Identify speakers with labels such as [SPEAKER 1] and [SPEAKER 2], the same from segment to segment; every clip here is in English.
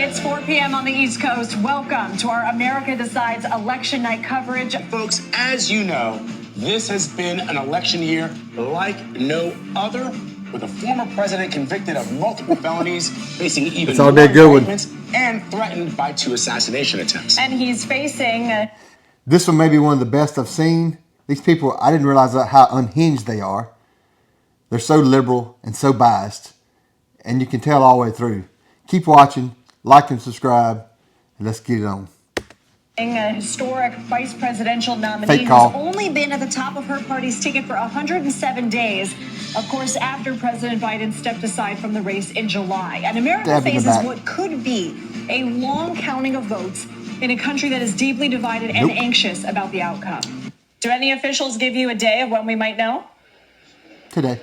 [SPEAKER 1] It's 4 p.m. on the East Coast. Welcome to our America Decides election night coverage.
[SPEAKER 2] Folks, as you know, this has been an election year like no other, with a former president convicted of multiple felonies, facing even more indictments, and threatened by 2 assassination attempts.
[SPEAKER 1] And he's facing...
[SPEAKER 3] This one may be one of the best I've seen. These people, I didn't realize how unhinged they are. They're so liberal and so biased, and you can tell all the way through. Keep watching, like and subscribe, and let's get it on.
[SPEAKER 1] A historic vice presidential nominee who's only been at the top of her party's ticket for 107 days. Of course, after President Biden stepped aside from the race in July. And America faces what could be a long counting of votes in a country that is deeply divided and anxious about the outcome. Do any officials give you a day of when we might know?
[SPEAKER 3] Today.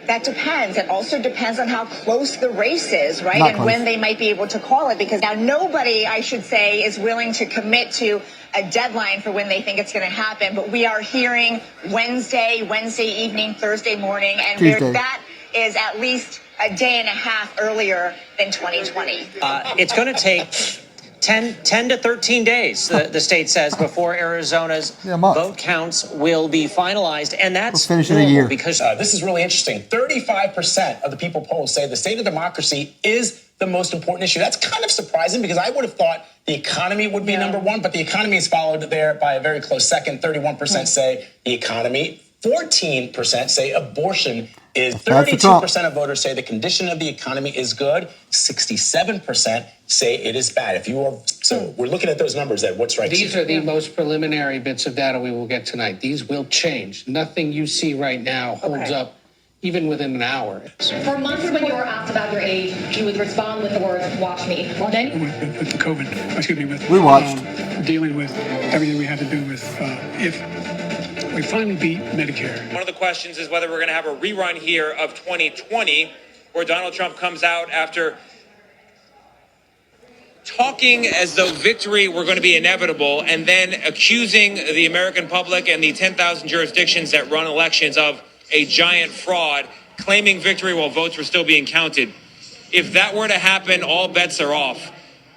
[SPEAKER 4] That depends. It also depends on how close the race is, right? When they might be able to call it. Because now nobody, I should say, is willing to commit to a deadline for when they think it's going to happen. But we are hearing Wednesday evening, Thursday morning. And that is at least a day and a half earlier than 2020.
[SPEAKER 5] It's going to take 10 to 13 days, the state says, before Arizona's vote counts will be finalized. And that's
[SPEAKER 3] finishing a year.
[SPEAKER 2] Because this is really interesting. 35% of the people polled say the state of democracy is the most important issue. That's kind of surprising because I would have thought the economy would be number one, but the economy is followed there by a very close second. 31% say the economy. 14% say abortion is. 32% of voters say the condition of the economy is good. 67% say it is bad. So we're looking at those numbers. What's right?
[SPEAKER 6] These are the most preliminary bits of data we will get tonight. These will change. Nothing you see right now holds up even within an hour.
[SPEAKER 7] For months, when you were asked about your age, you would respond with the words, "Watch me."
[SPEAKER 8] With the COVID, with dealing with everything we had to do with if we finally beat Medicare.
[SPEAKER 9] One of the questions is whether we're going to have a rerun here of 2020, where Donald Trump comes out after talking as though victory were going to be inevitable and then accusing the American public and the 10,000 jurisdictions that run elections of a giant fraud, claiming victory while votes were still being counted. If that were to happen, all bets are off.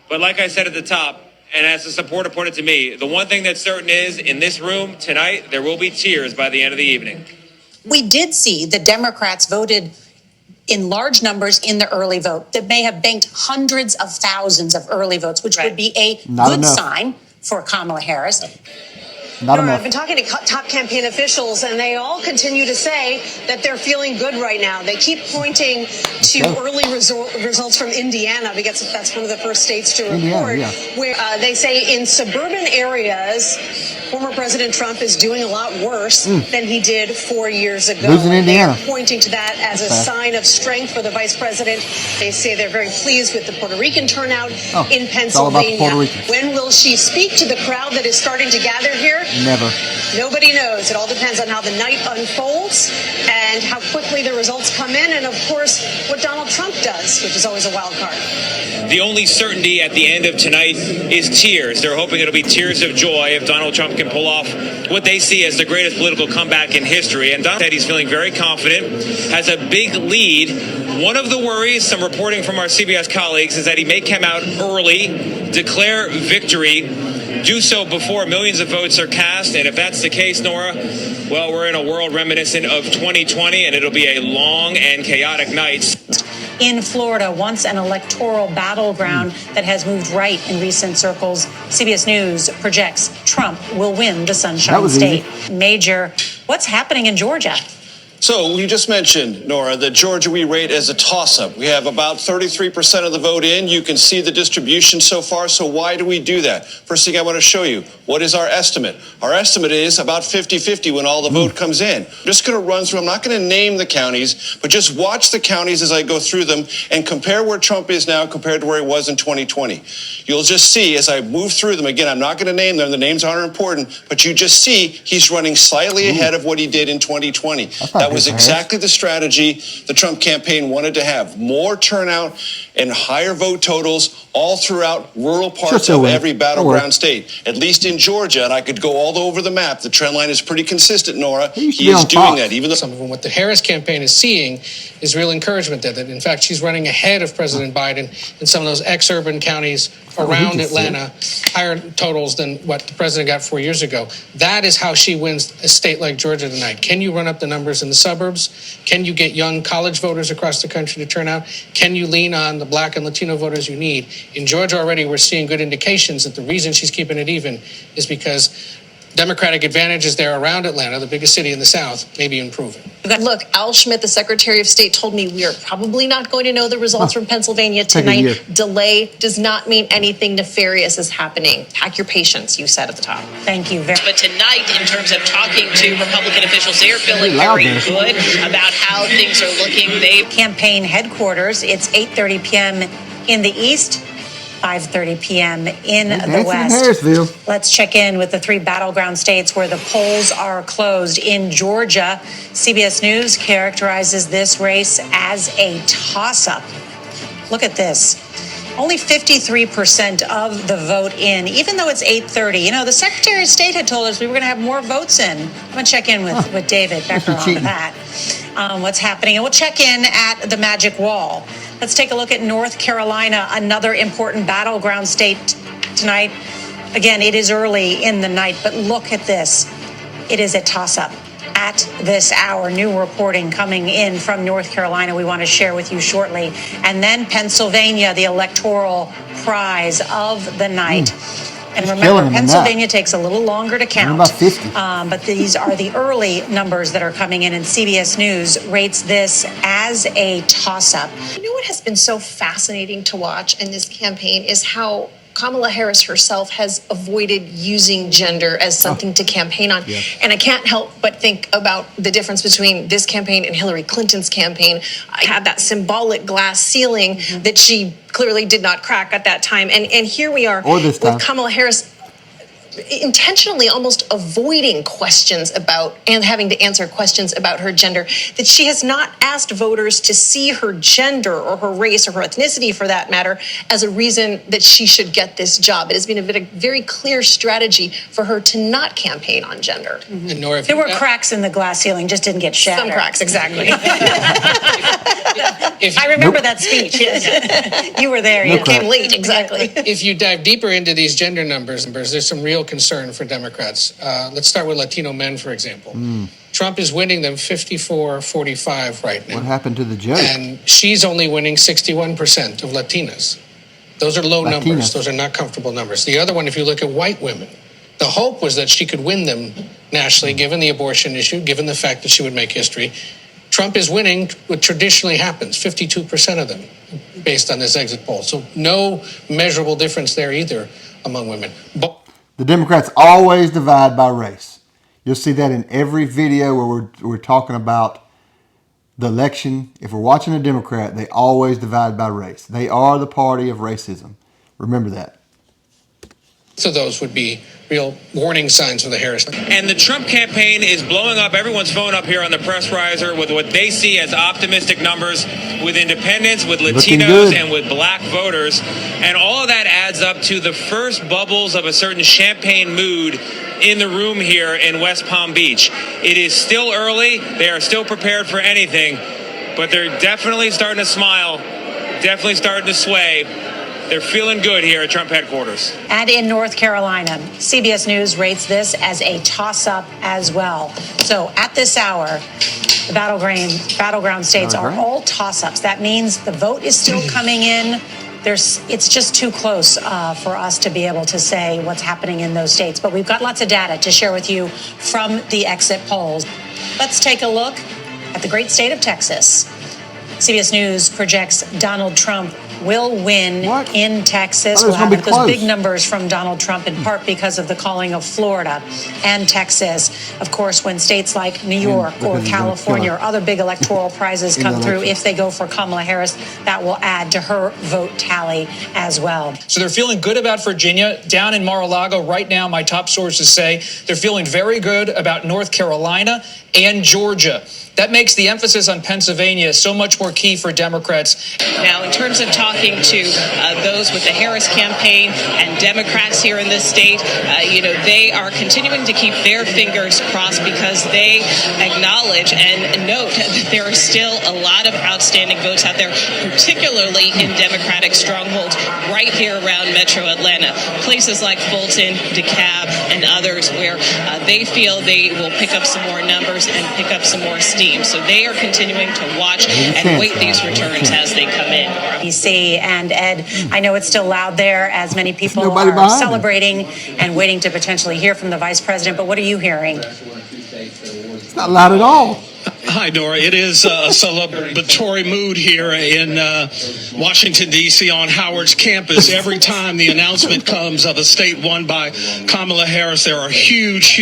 [SPEAKER 9] But like I said at the top, and as a supporter put it to me, the one thing that's certain is, in this room tonight, there will be tears by the end of the evening.
[SPEAKER 10] We did see the Democrats voted in large numbers in the early vote that may have banked hundreds of thousands of early votes, which would be a good sign for Kamala Harris.
[SPEAKER 11] I've been talking to top campaign officials, and they all continue to say that they're feeling good right now. They keep pointing to early results from Indiana, because that's one of the first states to report, where they say in suburban areas, former President Trump is doing a lot worse than he did 4 years ago.
[SPEAKER 3] Losing Indiana.
[SPEAKER 11] They're pointing to that as a sign of strength for the vice president. They say they're very pleased with the Puerto Rican turnout in Pennsylvania. When will she speak to the crowd that is starting to gather here?
[SPEAKER 3] Never.
[SPEAKER 11] Nobody knows. It all depends on how the night unfolds and how quickly the results come in, and of course what Donald Trump does, which is always a wild card.
[SPEAKER 9] The only certainty at the end of tonight is tears. They're hoping it'll be tears of joy if Donald Trump can pull off what they see as the greatest political comeback in history. And Donald said he's feeling very confident, has a big lead. One of the worries, some reporting from our CBS colleagues, is that he may come out early, declare victory, do so before millions of votes are cast. And if that's the case, Nora, well, we're in a world reminiscent of 2020, and it'll be a long and chaotic night.
[SPEAKER 10] In Florida, once an electoral battleground that has moved right in recent circles, CBS News projects Trump will win the Sunshine State. Major, what's happening in Georgia?
[SPEAKER 12] So you just mentioned, Nora, that Georgia we rate as a toss-up. We have about 33% of the vote in. You can see the distribution so far. So why do we do that? First thing I want to show you, what is our estimate? Our estimate is about 50-50 when all the vote comes in. I'm just going to run through. I'm not going to name the counties, but just watch the counties as I go through them and compare where Trump is now compared to where he was in 2020. You'll just see as I move through them. Again, I'm not going to name them. The names aren't important, but you just see he's running slightly ahead of what he did in 2020. That was exactly the strategy the Trump campaign wanted to have. More turnout and higher vote totals all throughout rural parts of every battleground state. At least in Georgia, and I could go all over the map, the trend line is pretty consistent, Nora. He is doing that, even though
[SPEAKER 6] some of them, what the Harris campaign is seeing is real encouragement there. That in fact, she's running ahead of President Biden in some of those ex-urban counties around Atlanta, higher totals than what the president got 4 years ago. That is how she wins a state like Georgia tonight. Can you run up the numbers in the suburbs? Can you get young college voters across the country to turn out? Can you lean on the Black and Latino voters you need? In Georgia already, we're seeing good indications that the reason she's keeping it even is because Democratic advantages there around Atlanta, the biggest city in the South, may be improving.
[SPEAKER 13] Look, Al Schmidt, the Secretary of State, told me we are probably not going to know the results from Pennsylvania tonight. Delay does not mean anything nefarious is happening. Pack your patience, you said at the top.
[SPEAKER 10] Thank you very much.
[SPEAKER 14] But tonight, in terms of talking to Republican officials, they are feeling very good about how things are looking.
[SPEAKER 10] Campaign headquarters, it's 8:30 p.m. in the East, 5:30 p.m. in the West. Let's check in with the 3 battleground states where the polls are closed. In Georgia, CBS News characterizes this race as a toss-up. Look at this. Only 53% of the vote in, even though it's 8:30. You know, the Secretary of State had told us we were going to have more votes in. I'm going to check in with David Becker on that. What's happening. And we'll check in at the Magic Wall. Let's take a look at North Carolina, another important battleground state tonight. Again, it is early in the night, but look at this. It is a toss-up at this hour. New reporting coming in from North Carolina we want to share with you shortly. And then Pennsylvania, the electoral prize of the night. And remember, Pennsylvania takes a little longer to count. But these are the early numbers that are coming in, and CBS News rates this as a toss-up.
[SPEAKER 13] You know what has been so fascinating to watch in this campaign is how Kamala Harris herself has avoided using gender as something to campaign on. Yeah. And I can't help but think about the difference between this campaign and Hillary Clinton's campaign. I had that symbolic glass ceiling that she clearly did not crack at that time. And here we are with Kamala Harris intentionally almost avoiding questions about and having to answer questions about her gender, that she has not asked voters to see her gender or her race or her ethnicity, for that matter, as a reason that she should get this job. It has been a very clear strategy for her to not campaign on gender.
[SPEAKER 6] And Nora,
[SPEAKER 10] there were cracks in the glass ceiling, just didn't get shattered.
[SPEAKER 13] Some cracks, exactly.
[SPEAKER 10] I remember that speech. Yes. You were there.
[SPEAKER 13] You came late, exactly.
[SPEAKER 6] If you dive deeper into these gender numbers, there's some real concern for Democrats. Let's start with Latino men, for example. Trump is winning them 54-45 right now.
[SPEAKER 3] What happened to the joke?
[SPEAKER 6] And she's only winning 61% of Latinas. Those are low numbers. Those are not comfortable numbers. The other one, if you look at white women, the hope was that she could win them nationally, given the abortion issue, given the fact that she would make history. Trump is winning what traditionally happens, 52% of them, based on this exit poll. So no measurable difference there either among women. But
[SPEAKER 3] the Democrats always divide by race. You'll see that in every video where we're talking about the election. If we're watching a Democrat, they always divide by race. They are the party of racism. Remember that.
[SPEAKER 6] So those would be real warning signs for the Harris.
[SPEAKER 9] And the Trump campaign is blowing up everyone's phone up here on the press riser with what they see as optimistic numbers with independents, with Latinos, and with black voters. And all of that adds up to the first bubbles of a certain champagne mood in the room here in West Palm Beach. It is still early. They are still prepared for anything, but they're definitely starting to smile, definitely starting to sway. They're feeling good here at Trump headquarters.
[SPEAKER 10] And in North Carolina, CBS News rates this as a toss-up as well. So at this hour, the battleground states are all toss-ups. That means the vote is still coming in. It's just too close for us to be able to say what's happening in those states. But we've got lots of data to share with you from the exit polls. Let's take a look at the great state of Texas. CBS News projects Donald Trump will win in Texas. We'll have those big numbers from Donald Trump, in part because of the calling of Florida and Texas. Of course, when states like New York or California or other big electoral prizes come through, if they go for Kamala Harris, that will add to her vote tally as well.
[SPEAKER 15] So they're feeling good about Virginia. Down in Mar-a-Lago right now, my top sources say they're feeling very good about North Carolina and Georgia. That makes the emphasis on Pennsylvania so much more key for Democrats.
[SPEAKER 14] Now, in terms of talking to those with the Harris campaign and Democrats here in this state, they are continuing to keep their fingers crossed because they acknowledge and note that there are still a lot of outstanding votes out there, particularly in Democratic strongholds right here around Metro Atlanta. Places like Fulton, DeKalb, and others where they feel they will pick up some more numbers and pick up some more steam. So they are continuing to watch and wait these returns as they come in.
[SPEAKER 10] DC and Ed, I know it's still loud there as many people are celebrating and waiting to potentially hear from the vice president, but what are you hearing?
[SPEAKER 3] It's not loud at all.
[SPEAKER 16] Hi, Nora. It is a celebratory mood here in Washington, D.C. on Howard's campus. Every time the announcement comes of a state won by Kamala Harris, there are huge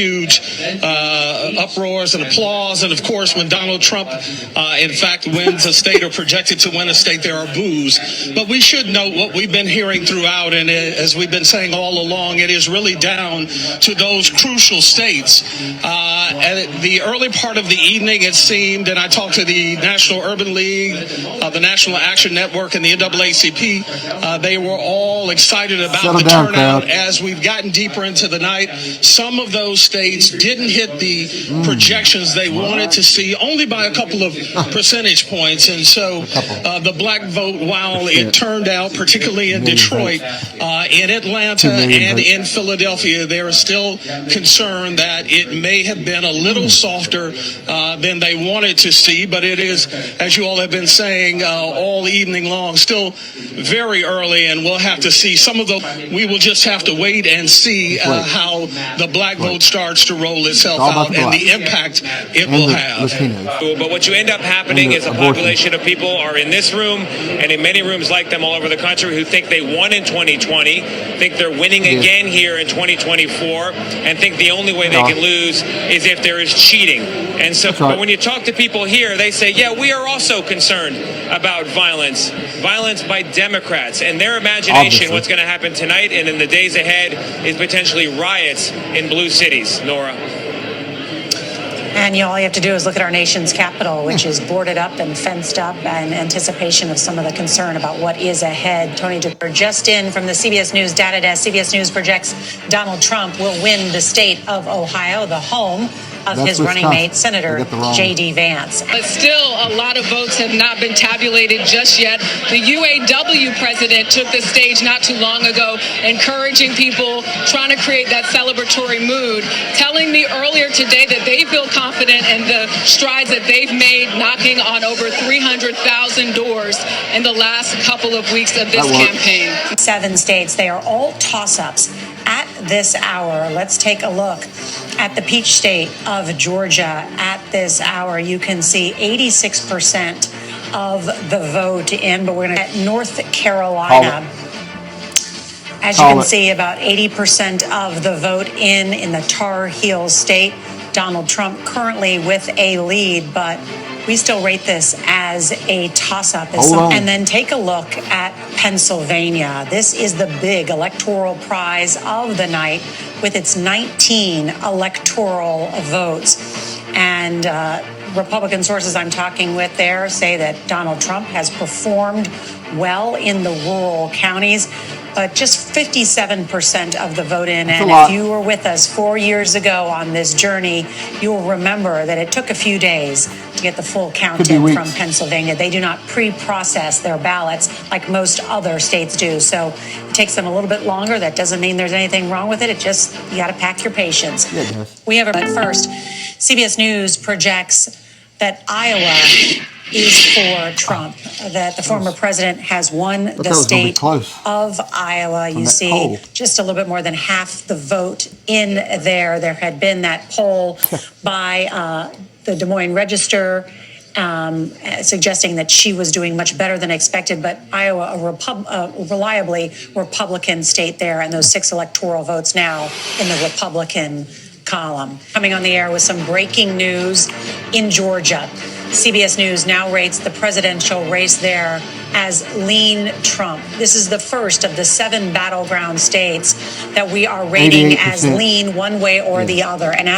[SPEAKER 16] uproars and applause. And, of course, when Donald Trump, in fact, wins a state or projected to win a state, there are boos. But we should note what we've been hearing throughout, and as we've been saying all along, it is really down to those crucial states. At the early part of the evening, it seemed, and I talked to the National Urban League, the National Action Network, and the NAACP. They were all excited about the turnout as we've gotten deeper into the night. Some of those states didn't hit the projections they wanted to see, only by a couple of percentage points. And so the black vote, while it turned out, particularly in Detroit, in Atlanta, and in Philadelphia, there is still concern that it may have been a little softer than they wanted to see, but it is, as you all have been saying all evening long, still very early, and we'll have to see some of we will just have to wait and see how the black vote starts to roll itself out and the impact it will have.
[SPEAKER 9] But what you end up happening is a population of people are in this room and in many rooms like them all over the country who think they won in 2020, think they're winning again here in 2024, and think the only way they can lose is if there is cheating. And so but when you talk to people here, they say, yeah, we are also concerned about violence by Democrats. And their imagination, what's going to happen tonight and in the days ahead, is potentially riots in blue cities. Nora.
[SPEAKER 10] And all you have to do is look at our nation's capital, which is boarded up and fenced up in anticipation of some of the concern about what is ahead. Tony DePer just in from the CBS News data desk. CBS News projects Donald Trump will win the state of Ohio, the home of his running mate, Senator J.D. Vance.
[SPEAKER 17] But still, a lot of votes have not been tabulated just yet. The UAW president took the stage not too long ago, encouraging people, trying to create that celebratory mood, telling me earlier today that they feel confident in the strides that they've made, knocking on over 300,000 doors in the last couple of weeks of this campaign.
[SPEAKER 10] 7 states, they are all toss-ups. At this hour, let's take a look at the peach state of Georgia. At this hour, you can see 86% of the vote in, but we're going to get North Carolina. As you can see, about 80% of the vote in the Tar Heel state. Donald Trump currently with a lead, but we still rate this as a toss-up. And then take a look at Pennsylvania. This is the big electoral prize of the night with its 19 electoral votes. And Republican sources I'm talking with there say that Donald Trump has performed well in the rural counties, but just 57% of the vote in. And if you were with us 4 years ago on this journey, you'll remember that it took a few days to get the full count in from Pennsylvania. They do not pre-process their ballots like most other states do. So it takes them a little bit longer. That doesn't mean there's anything wrong with it. It just, you got to pack your patience. We have but first, CBS News projects that Iowa is for Trump, that the former president has won the state of Iowa. You see just a little bit more than half the vote in there. There had been that poll by the Des Moines Register suggesting that she was doing much better than expected, but Iowa, a reliably Republican state there, and those 6 electoral votes now in the Republican column. Coming on the air with some breaking news in Georgia. CBS News now rates the presidential race there as lean Trump. This is the first of the 7 battleground states that we are rating 88%. As lean one way or the other. And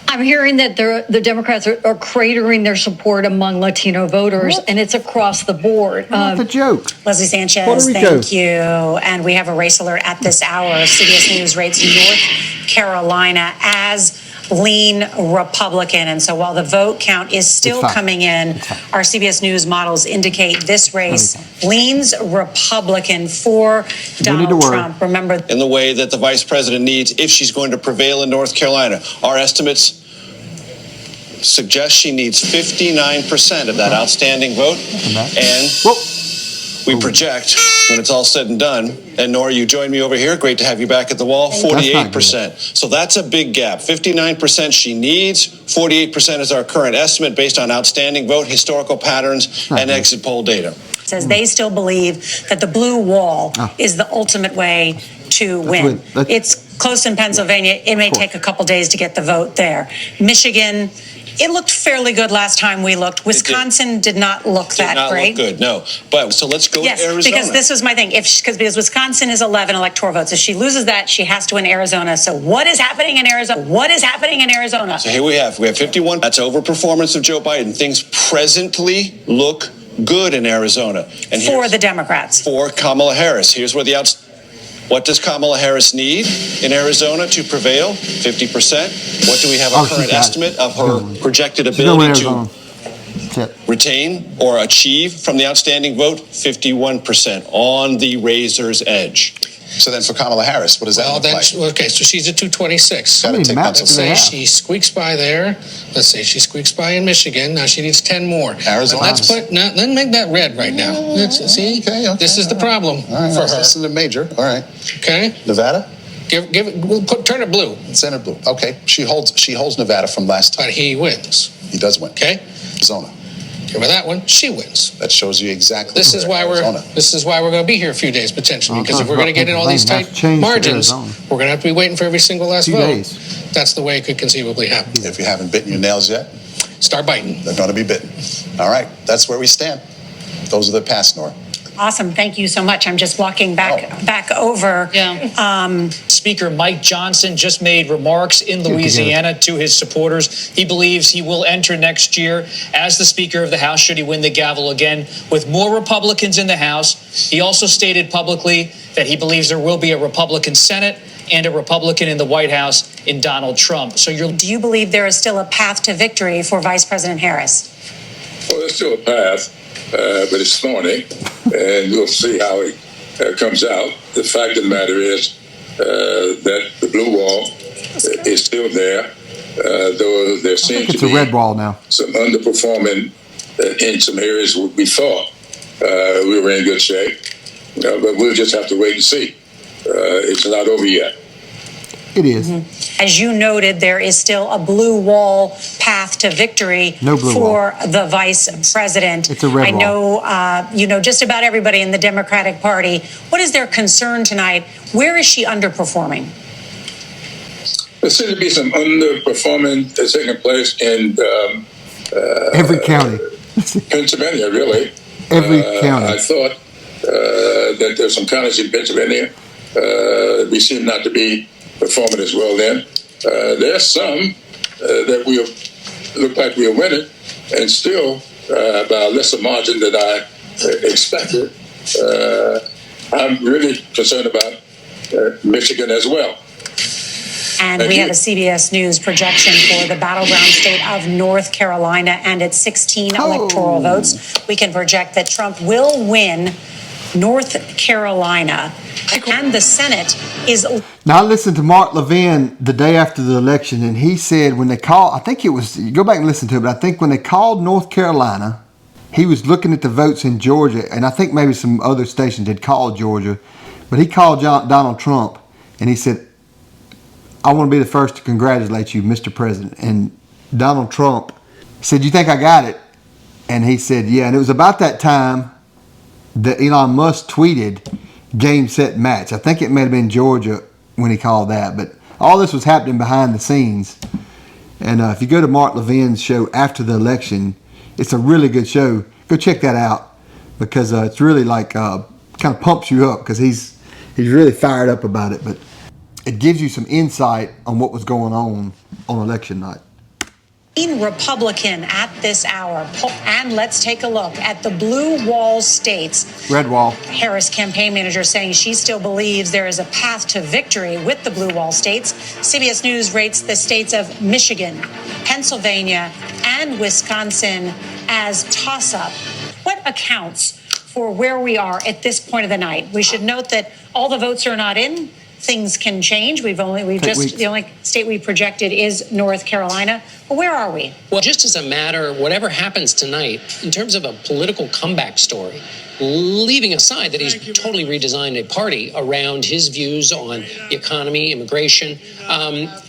[SPEAKER 18] I'm hearing that the Democrats are cratering their support among Latino voters, and it's across the board.
[SPEAKER 3] That's a joke.
[SPEAKER 10] Leslie Sanchez, thank you. And we have a race alert at this hour. CBS News rates North Carolina as lean Republican. And so while the vote count is still coming in, our CBS News models indicate this race leans Republican for Donald Trump. Remember,
[SPEAKER 12] in the way that the vice president needs if she's going to prevail in North Carolina. Our estimates suggest she needs 59% of that outstanding vote. And we project, when it's all said and done, and Nora, you joined me over here. Great to have you back at the wall. 48%. So that's a big gap. 59% she needs. 48% is our current estimate based on outstanding vote, historical patterns, and exit poll data.
[SPEAKER 10] Says they still believe that the blue wall is the ultimate way to win. It's close in Pennsylvania. It may take a couple days to get the vote there. Michigan, it looked fairly good last time we looked. Wisconsin did not look that great.
[SPEAKER 12] Look good, no. But so let's go to Arizona.
[SPEAKER 10] Because this was my thing. Because Wisconsin is 11 electoral votes. If she loses that, she has to win Arizona. So what is happening in Arizona?
[SPEAKER 12] So here we have 51. That's overperformance of Joe Biden. Things presently look good in Arizona. And
[SPEAKER 10] for the Democrats.
[SPEAKER 12] For Kamala Harris. Here's where what does Kamala Harris need in Arizona to prevail? 50%. What do we have a current estimate of her projected ability to retain or achieve from the outstanding vote? 51%, on the razor's edge.
[SPEAKER 19] So then for Kamala Harris, what does that look like?
[SPEAKER 6] Okay, so she's at 226.
[SPEAKER 19] Let's
[SPEAKER 6] say she squeaks by there. Let's say she squeaks by in Michigan. Now she needs 10 more.
[SPEAKER 19] Arizona.
[SPEAKER 6] Let's make that red right now. See? Okay, this is the problem for her.
[SPEAKER 19] This is the major. All right.
[SPEAKER 6] Okay.
[SPEAKER 19] Nevada?
[SPEAKER 6] Turn it blue.
[SPEAKER 19] Center blue. Okay. She holds Nevada from last time.
[SPEAKER 6] But he wins.
[SPEAKER 19] He does win.
[SPEAKER 6] Okay.
[SPEAKER 19] Arizona.
[SPEAKER 6] Give her that one. She wins.
[SPEAKER 19] That shows you exactly.
[SPEAKER 6] This is why we're going to be here a few days potentially, because if we're going to get in all these tight margins, we're going to have to be waiting for every single last vote. That's the way it could conceivably happen.
[SPEAKER 19] If you haven't bitten your nails yet,
[SPEAKER 6] start biting.
[SPEAKER 19] They're going to be bitten. All right, that's where we stand. Those are the past, Nora.
[SPEAKER 10] Awesome. Thank you so much. I'm just walking back over.
[SPEAKER 15] Yeah. Speaker Mike Johnson just made remarks in Louisiana to his supporters. He believes he will enter next year as the Speaker of the House, should he win the gavel again, with more Republicans in the House. He also stated publicly that he believes there will be a Republican Senate and a Republican in the White House in Donald Trump. So
[SPEAKER 10] do you believe there is still a path to victory for Vice President Harris?
[SPEAKER 20] Well, there's still a path. But it's thorny, and we'll see how it comes out. The fact of the matter is that the blue wall is still there, though there seems to be
[SPEAKER 3] a red wall now.
[SPEAKER 20] Some underperforming in some areas we thought we were in good shape. But we'll just have to wait and see. It's not over yet.
[SPEAKER 3] It is.
[SPEAKER 10] As you noted, there is still a blue wall path to victory for the vice president.
[SPEAKER 3] It's a red wall.
[SPEAKER 10] I know, you know just about everybody in the Democratic Party. What is their concern tonight? Where is she underperforming?
[SPEAKER 20] There seems to be some underperforming taking place in
[SPEAKER 3] every county.
[SPEAKER 20] Pennsylvania, really.
[SPEAKER 3] Every county.
[SPEAKER 20] I thought that there's some counties in Pennsylvania we seem not to be performing as well then. There's some that we look like we are winning, and still by a lesser margin than I expected. I'm really concerned about Michigan as well.
[SPEAKER 10] And we have a CBS News projection for the battleground state of North Carolina and its 16 electoral votes. We can project that Trump will win North Carolina, and the Senate is.
[SPEAKER 3] Now, I listened to Mark Levin the day after the election, and he said when they called, I think it was, you go back and listen to it, but I think when they called North Carolina, he was looking at the votes in Georgia, and I think maybe some other stations had called Georgia, but he called Donald Trump, and he said, I want to be the first to congratulate you, Mr. President. And Donald Trump said, you think I got it? And he said, yeah. And it was about that time that Elon Musk tweeted game, set, match. I think it may have been Georgia when he called that. But all this was happening behind the scenes. And if you go to Mark Levin's show after the election, It's a really good show. Go check that out because it's really like kind of pumps you up because he's really fired up about it. But it gives you some insight on what was going on election night.
[SPEAKER 10] Republican at this hour. And let's take a look at the blue wall states.
[SPEAKER 3] Red wall.
[SPEAKER 10] Harris campaign manager saying she still believes there is a path to victory with the blue wall states. CBS News rates the states of Michigan, Pennsylvania, and Wisconsin as toss-up. What accounts for where we are at this point of the night? We should note that all the votes are not in. Things can change. The only state we projected is North Carolina. But where are we?
[SPEAKER 21] Well, just as a matter, whatever happens tonight, in terms of a political comeback story, leaving aside that he's totally redesigned a party around his views on the economy, immigration,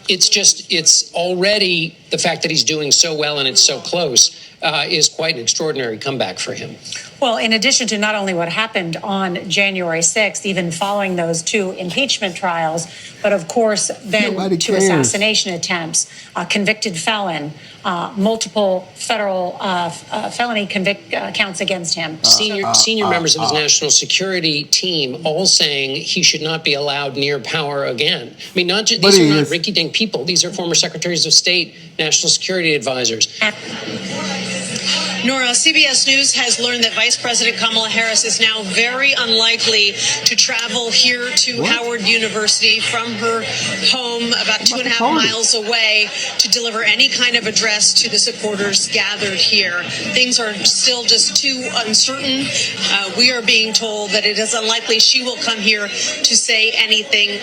[SPEAKER 21] it's already the fact that he's doing so well and it's so close is quite an extraordinary comeback for him.
[SPEAKER 10] Well, in addition to not only what happened on January 6th, even following those 2 impeachment trials, but of course, then 2 assassination attempts, a convicted felon, multiple federal felony counts against him.
[SPEAKER 21] Senior members of his national security team all saying he should not be allowed near power again. I mean, these are not rinky-dink people. These are former secretaries of state, national security advisors.
[SPEAKER 11] Nora, CBS News has learned that Vice President Kamala Harris is now very unlikely to travel here to Howard University from her home about 2.5 miles away to deliver any kind of address to the supporters gathered here. Things are still just too uncertain. We are being told that it is unlikely she will come here to say anything.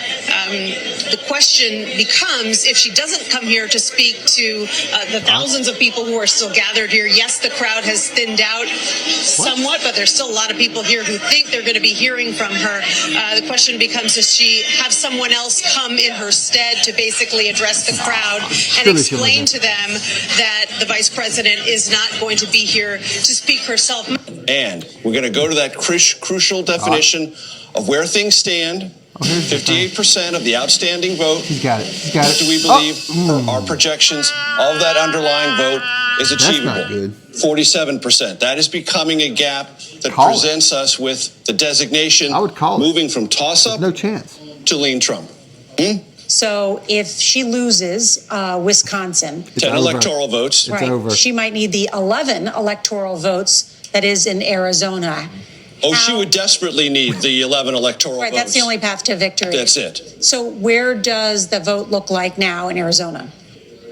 [SPEAKER 11] The question becomes, if she doesn't come here to speak to the thousands of people who are still gathered here, yes, the crowd has thinned out somewhat, but there's still a lot of people here who think they're going to be hearing from her. The question becomes, does she have someone else come in her stead to basically address the crowd and explain to them that the vice president is not going to be here to speak herself?
[SPEAKER 12] And we're going to go to that crucial definition of where things stand. 58% of the outstanding vote.
[SPEAKER 3] He's got it.
[SPEAKER 12] What do we believe our projections of that underlying vote is achievable?
[SPEAKER 3] That's not good.
[SPEAKER 12] 47%. That is becoming a gap that presents us with the designation moving from toss-up to lean Trump.
[SPEAKER 10] So if she loses Wisconsin,
[SPEAKER 12] 10 electoral votes.
[SPEAKER 10] Right, she might need the 11 electoral votes that is in Arizona.
[SPEAKER 12] Oh, she would desperately need the 11 electoral votes.
[SPEAKER 10] Right, that's the only path to victory.
[SPEAKER 12] That's it.
[SPEAKER 10] So where does the vote look like now in Arizona?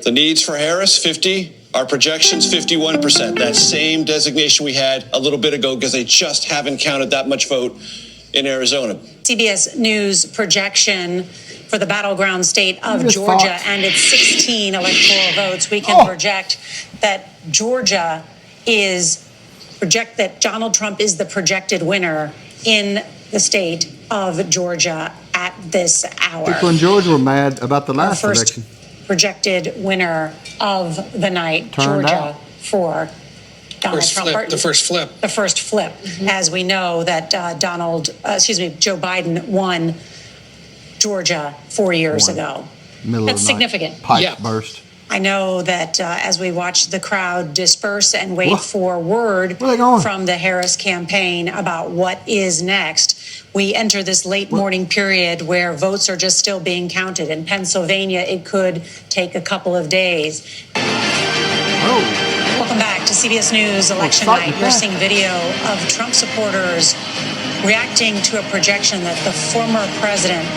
[SPEAKER 12] The needs for Harris, 50. Our projections, 51%. That same designation we had a little bit ago because they just haven't counted that much vote in Arizona.
[SPEAKER 10] CBS News projection for the battleground state of Georgia and its 16 electoral votes. We can project that that Donald Trump is the projected winner in the state of Georgia at this hour.
[SPEAKER 3] People in Georgia were mad about the last election.
[SPEAKER 10] Projected winner of the night, Georgia, for Donald Trump.
[SPEAKER 6] The first flip.
[SPEAKER 10] The first flip, as we know that Joe Biden won Georgia 4 years ago. That's significant.
[SPEAKER 3] Pipe burst.
[SPEAKER 10] I know that as we watch the crowd disperse and wait for word from the Harris campaign about what is next, we enter this late morning period where votes are just still being counted. In Pennsylvania, it could take a couple of days. Welcome back to CBS News Election Night. You're seeing video of Trump supporters reacting to a projection that the former president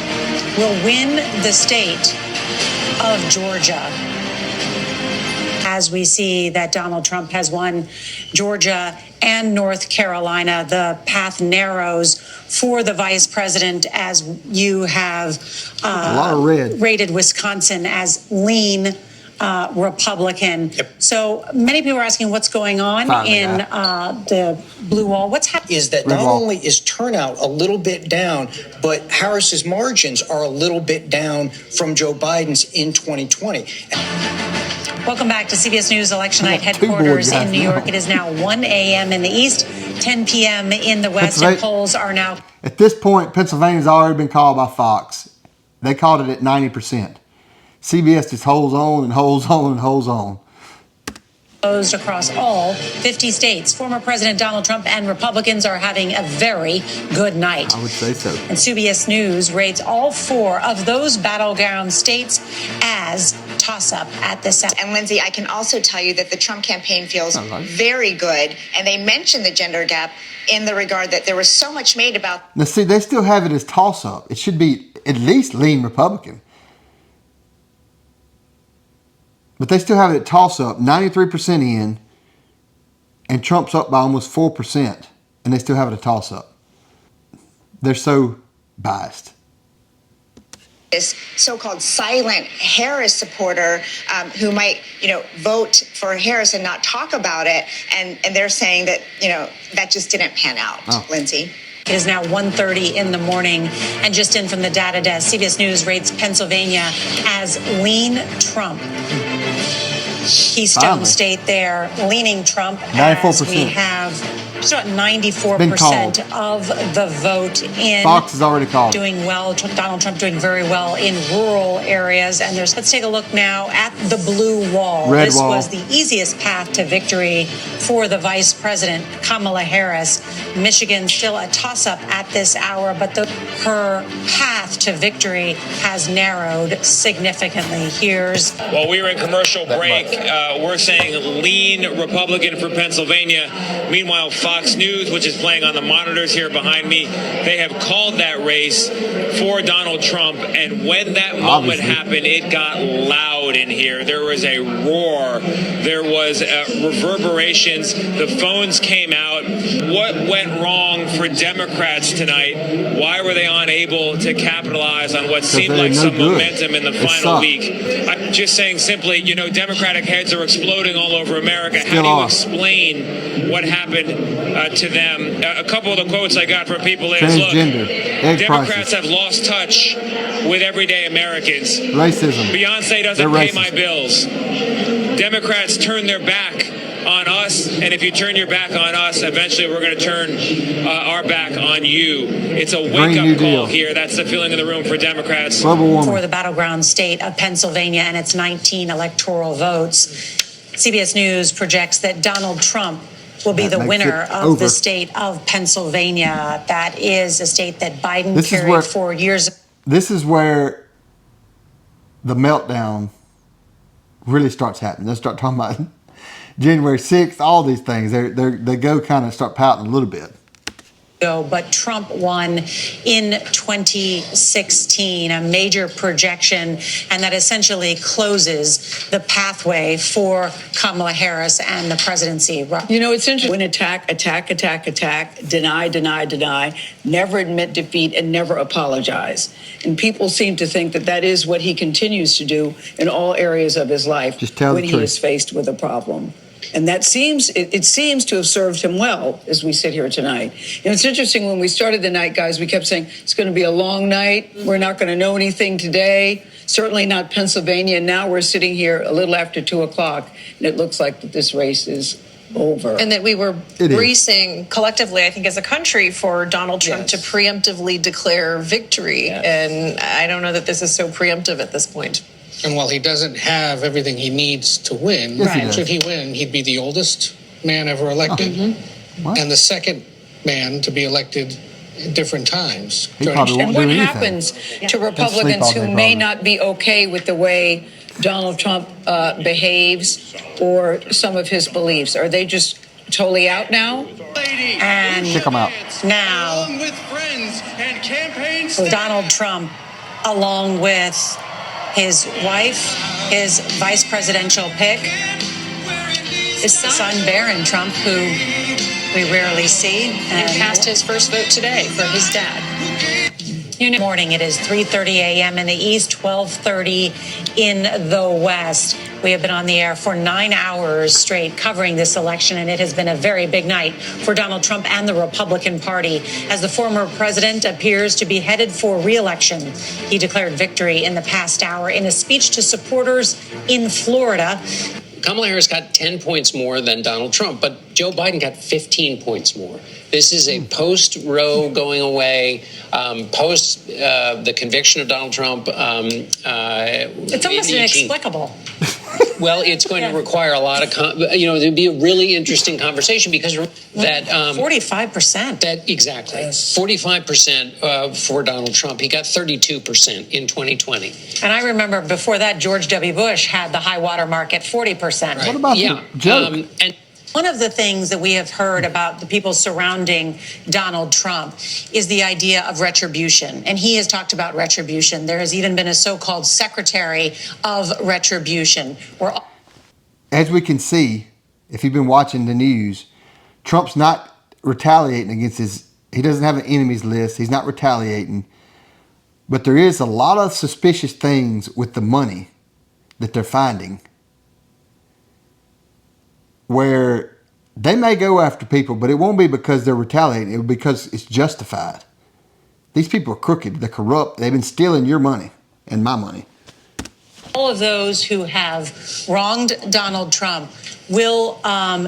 [SPEAKER 10] will win the state of Georgia. As we see that Donald Trump has won Georgia and North Carolina, the path narrows for the vice president as you have rated Wisconsin as lean Republican. So many people are asking what's going on in the blue wall. What's happening
[SPEAKER 22] is that not only is turnout a little bit down, but Harris's margins are a little bit down from Joe Biden's in 2020.
[SPEAKER 10] Welcome back to CBS News Election Night headquarters in New York. It is now 1 a.m. in the east, 10 p.m. in the west, and polls are now...
[SPEAKER 3] At this point, Pennsylvania's already been called by Fox. They called it at 90%. CBS just holds on and holds on and holds on.
[SPEAKER 10] Closed across all 50 states. Former President Donald Trump and Republicans are having a very good night.
[SPEAKER 3] I would say so.
[SPEAKER 10] And CBS News rates all 4 of those battleground states as toss-up at this.
[SPEAKER 1] And Lindsay, I can also tell you that the Trump campaign feels very good. And they mentioned the gender gap in the regard that there was so much made about.
[SPEAKER 3] Now, see, they still have it as toss-up. It should be at least lean Republican. But they still have it at toss-up, 93% in, and Trump's up by almost 4%, and they still have it a toss-up. They're so biased.
[SPEAKER 1] This so-called silent Harris supporter who might, vote for Harris and not talk about it, and they're saying that, that just didn't pan out, Lindsay.
[SPEAKER 10] It is now 1:30 in the morning, and just in from the data desk, CBS News rates Pennsylvania as lean Trump. Keystone State there, leaning Trump.
[SPEAKER 3] 94%.
[SPEAKER 10] As we have just about 94% of the vote in.
[SPEAKER 3] Fox has already called.
[SPEAKER 10] Doing well. Donald Trump doing very well in rural areas. And let's take a look now at the blue wall. This was the easiest path to victory for the Vice President, Kamala Harris. Michigan still a toss-up at this hour, but her path to victory has narrowed significantly.
[SPEAKER 9] While we were in commercial break, we're saying lean Republican for Pennsylvania. Meanwhile, Fox News, which is playing on the monitors here behind me, they have called that race for Donald Trump. And when that moment happened, it got loud in here. There was a roar. There was reverberations. The phones came out. What went wrong for Democrats tonight? Why were they unable to capitalize on what seemed like some momentum in the final week? I'm just saying simply, Democratic heads are exploding all over America. How do you explain what happened to them? A couple of the quotes I got from people is, look, Democrats have lost touch with everyday Americans.
[SPEAKER 3] Racism.
[SPEAKER 9] Beyonce doesn't pay my bills. Democrats turn their back on us, and if you turn your back on us, eventually we're going to turn our back on you. It's a wake-up call here. That's the feeling in the room for Democrats.
[SPEAKER 10] For the battleground state of Pennsylvania and its 19 electoral votes, CBS News projects that Donald Trump will be the winner of the state of Pennsylvania. That is a state that Biden carried for years.
[SPEAKER 3] This is where the meltdown really starts happening. They start talking about January 6th, all these things. They go kind of start pouting a little bit.
[SPEAKER 10] But Trump won in 2016, a major projection, and that essentially closes the pathway for Kamala Harris and the presidency.
[SPEAKER 4] It's interesting. When attack, deny, never admit defeat, and never apologize. And people seem to think that is what he continues to do in all areas of his life when he is faced with a problem. And that seems to have served him well as we sit here tonight. It's interesting, when we started the night, guys, we kept saying it's going to be a long night. We're not going to know anything today. Certainly not Pennsylvania. And now we're sitting here a little after 2:00, and it looks like that this race is over.
[SPEAKER 13] And that we were bracing collectively, I think, as a country for Donald Trump to preemptively declare victory. And I don't know that this is so preemptive at this point.
[SPEAKER 6] And while he doesn't have everything he needs to win, should he win, he'd be the oldest man ever elected and the second man to be elected at different times.
[SPEAKER 4] And what happens to Republicans who may not be okay with the way Donald Trump behaves or some of his beliefs? Are they just totally out now?
[SPEAKER 10] And
[SPEAKER 3] kick them out.
[SPEAKER 10] Now, Donald Trump, along with his wife, his vice presidential pick, his son Barron Trump, who we rarely see, and
[SPEAKER 5] cast his first vote today for his dad.
[SPEAKER 10] Morning, it is 3:30 a.m. in the east, 12:30 in the west. We have been on the air for 9 hours straight covering this election, and it has been a very big night for Donald Trump and the Republican Party as the former president appears to be headed for re-election. He declared victory in the past hour in a speech to supporters in Florida.
[SPEAKER 21] Kamala Harris got 10 points more than Donald Trump, but Joe Biden got 15 points more. This is a post-Roe going away, post the conviction of Donald Trump.
[SPEAKER 10] It's almost inexplicable.
[SPEAKER 21] Well, it's going to require a lot of, there'd be a really interesting conversation because that
[SPEAKER 10] 45%.
[SPEAKER 21] That exactly 45% for Donald Trump. He got 32% in 2020.
[SPEAKER 10] And I remember before that, George W. Bush had the high water mark at 40%.
[SPEAKER 21] Right.
[SPEAKER 3] What about
[SPEAKER 21] the
[SPEAKER 3] joke?
[SPEAKER 21] And
[SPEAKER 10] one of the things that we have heard about the people surrounding Donald Trump is the idea of retribution. And he has talked about retribution. There has even been a so-called secretary of retribution.
[SPEAKER 3] As we can see, if you've been watching the news, Trump's not retaliating against he doesn't have an enemies list. He's not retaliating. But there is a lot of suspicious things with the money that they're finding, where they may go after people, but it won't be because they're retaliating. It'll be because it's justified. These people are crooked. They're corrupt. They've been stealing your money and my money.
[SPEAKER 10] All of those who have wronged Donald Trump will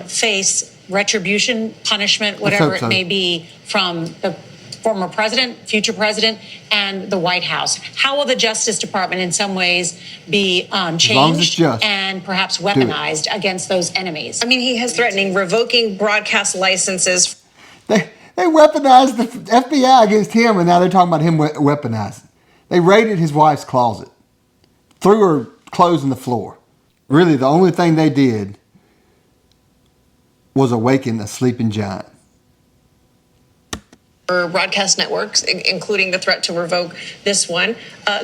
[SPEAKER 10] face retribution, punishment, whatever it may be, from the former president, future president, and the White House. How will the Justice Department in some ways be changed and perhaps weaponized against those enemies?
[SPEAKER 13] I mean, he has threatening revoking broadcast licenses.
[SPEAKER 3] They weaponized the FBI against him, and now they're talking about him weaponizing. They raided his wife's closet, threw her clothes on the floor. Really, the only thing they did was awaken a sleeping giant.
[SPEAKER 13] For broadcast networks, including the threat to revoke this one,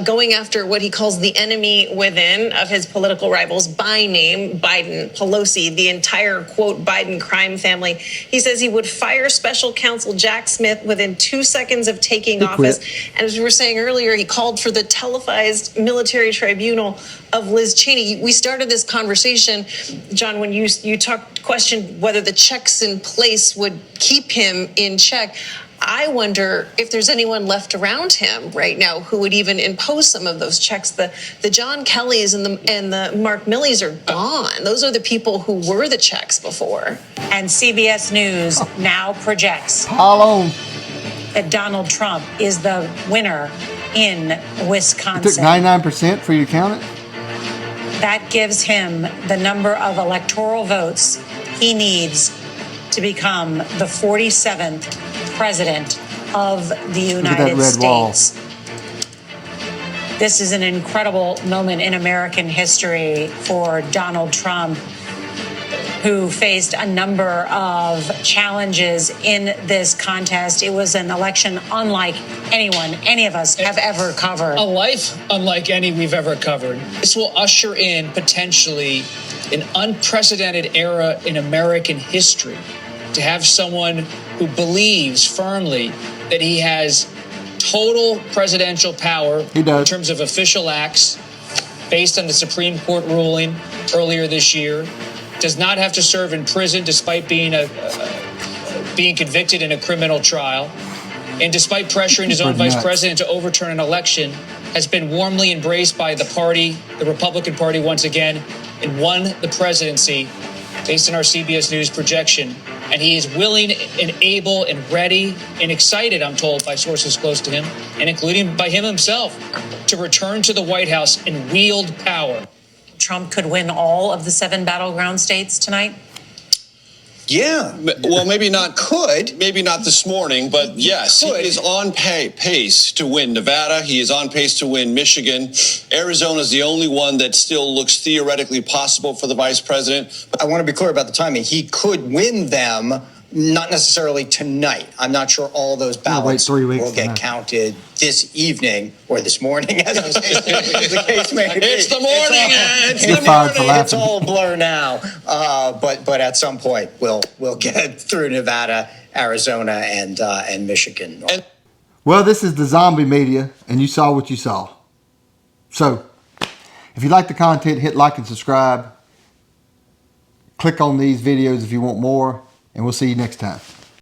[SPEAKER 13] going after what he calls the enemy within of his political rivals by name, Biden, Pelosi, the entire, quote, Biden crime family. He says he would fire special counsel Jack Smith within 2 seconds of taking office. And as we were saying earlier, he called for the televised military tribunal of Liz Cheney. We started this conversation, John, when you questioned whether the checks in place would keep him in check. I wonder if there's anyone left around him right now who would even impose some of those checks. The John Kellys and the Mark Millies are gone. Those are the people who were the checks before.
[SPEAKER 10] And CBS News now projects that Donald Trump is the winner in Wisconsin.
[SPEAKER 3] It took 99% for you to count it?
[SPEAKER 10] That gives him the number of electoral votes he needs to become the 47th president of the United States. This is an incredible moment in American history for Donald Trump, who faced a number of challenges in this contest. It was an election unlike any of us have ever covered.
[SPEAKER 15] A life unlike any we've ever covered. This will usher in potentially an unprecedented era in American history, to have someone who believes firmly that he has total presidential power in terms of official acts based on the Supreme Court ruling earlier this year, does not have to serve in prison despite being convicted in a criminal trial, and despite pressuring his own vice president to overturn an election, has been warmly embraced by the party, the Republican Party once again, and won the presidency based on our CBS News projection. And he is willing and able and ready and excited, I'm told by sources close to him, and including by him himself, to return to the White House and wield power.
[SPEAKER 10] Trump could win all of the 7 battleground states tonight?
[SPEAKER 12] Yeah. Well, maybe not this morning, but yes, he is on pace to win Nevada. He is on pace to win Michigan. Arizona is the only one that still looks theoretically possible for the vice president.
[SPEAKER 22] I want to be clear about the timing. He could win them, not necessarily tonight. I'm not sure all those ballots will get counted this evening or this morning, as the case may be.
[SPEAKER 12] It's the morning.
[SPEAKER 22] It's all a blur now. But at some point we'll get through Nevada, Arizona, and Michigan.
[SPEAKER 3] Well, this is the zombie media, and you saw what you saw. So, if you like the content, hit like and subscribe. Click on these videos if you want more. And we'll see you next time.